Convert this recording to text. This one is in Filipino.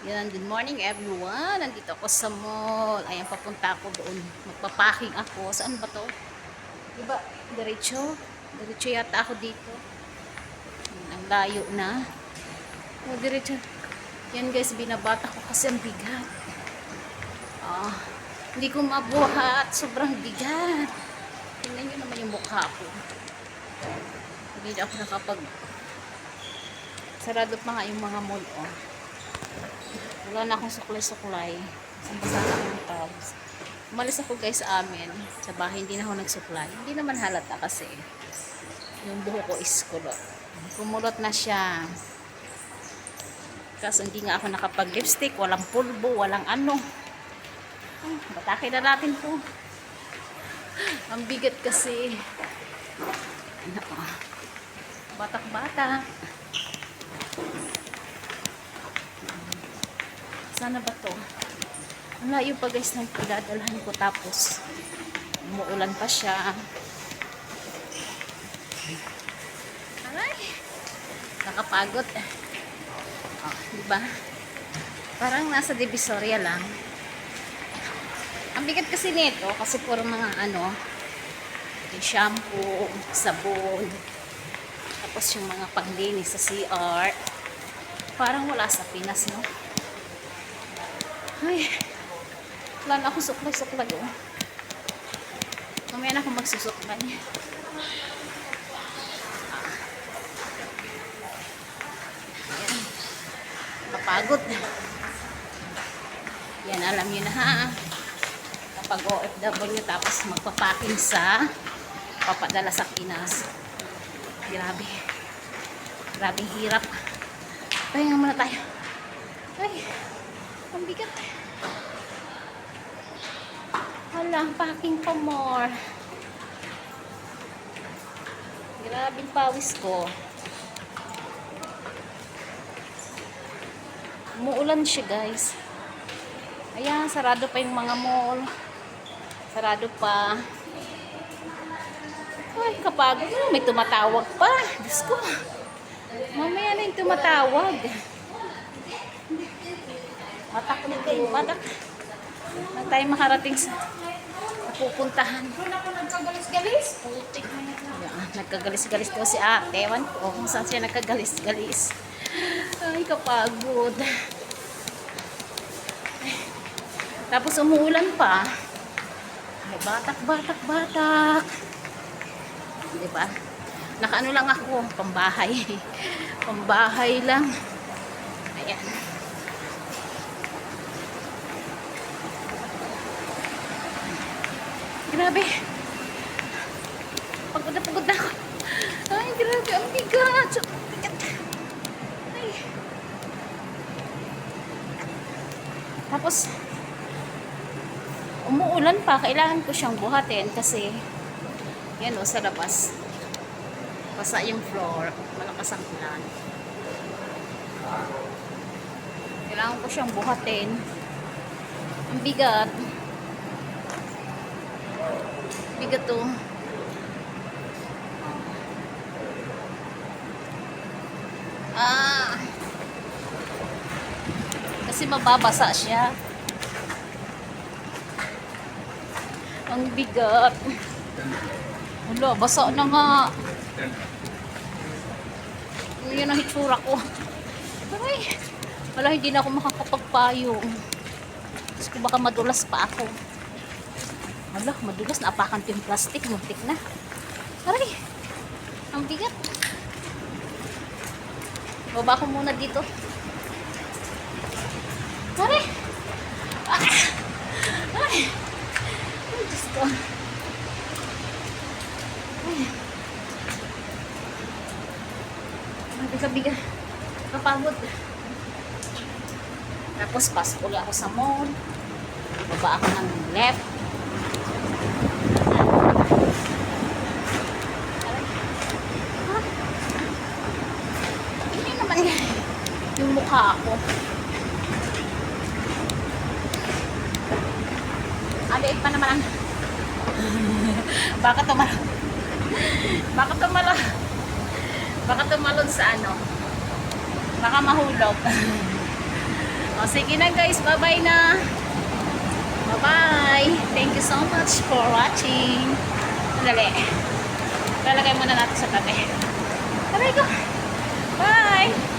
Yan, good morning everyone. Nandito ako sa mall. Ayan, papunta ako doon. Magpapacking ako. Saan ba to? Diba, diretso? Diretso yata ako dito. Yan, ang layo na. O, diretso. Yan guys, binabata ko kasi ang bigat. Ah, hindi ko mabuhat. Sobrang bigat. Tingnan nyo naman yung mukha ko. Hindi ako nakapag... Sarado pa nga yung mga mall, oh. Wala na akong suklay-suklay. Basa na akong towels. Umalis ako guys sa amin. Sa bahay hindi na ako nagsuklay. Hindi naman halata kasi yung buho ko is kulot. Kumulot na siya. Kasi hindi nga ako nakapag-lipstick. Walang pulbo, walang ano. Batakin na natin po. Ang bigat kasi. Batak-batak. Sana ba to? Ang layo pa guys ng pinadalhan ko, tapos umuulan pa siya. Aray! Nakapagod. Oh, diba? Parang nasa Divisoria lang. Ang bigat kasi nito, kasi puro mga ano, yung shampoo, sabon, tapos yung mga panglinis sa CR. Parang wala sa Pinas, no? Ay, wala na akong suklay-suklay, oh. Mamaya na akong magsusuklay. Ayan. Napagod. Yan, alam nyo na ha. Kapag OFW tapos magpapaking sa papadala sa Pinas. Grabe. Grabing hirap. Pahinga muna tayo. Ay, ang bigat. Wala, packing pa more. Grabing pawis ko. Umuulan siya guys. Ayan, sarado pa yung mga mall. Sarado pa. Ay, kapagod. May tumatawag pa. Diyos ko. Mamaya na yung tumatawag. Batak ulit kayo. Batak. Nang tayo makarating sa pupuntahan. Doon ako nagkagalis-galis. Putik na yan. Nagkagalis-galis daw si ate. Ewan ko kung saan siya nagkagalis-galis. Ay, kapagod. Tapos umuulan pa. Ay, batak, batak, batak. Diba? Nakaano lang ako. Pambahay. Pambahay lang. Ayan. Grabe. Pagod na ako. Ay, grabe. Ang bigat. Ang bigat. Ay. Tapos, umuulan pa. Kailangan ko siyang buhatin kasi yan o, sa labas. Basa yung floor. Malakas ang ulan. Kailangan ko siyang buhatin. Ang bigat. Bigat to. Kasi mababasa siya. Ang bigat. Wala, basa na nga. Yan ang hitsura ko. Ay, wala, hindi na ako makakapagpayong. Kasi ko baka madulas pa ako. Wala, madulas. Naapakan ko yung plastic. Muntik na. Aray, ang bigat. Baba ko muna dito. Aray. Ah. Ay. Ay, Diyos ko. Ay. Bigat-bigat. Kapagod. Tapos, pasok ulit ako sa mall. Baba ako ng left. Hindi naman yung mukha ko. Aliit pa naman ang baka tumalon. Baka tumalon sa ano. Baka mahulog. O, sige na guys, bye-bye na. Bye-bye. Thank you so much for watching. Dali. Lalagay muna natin sa tabi. Aray ko. Bye!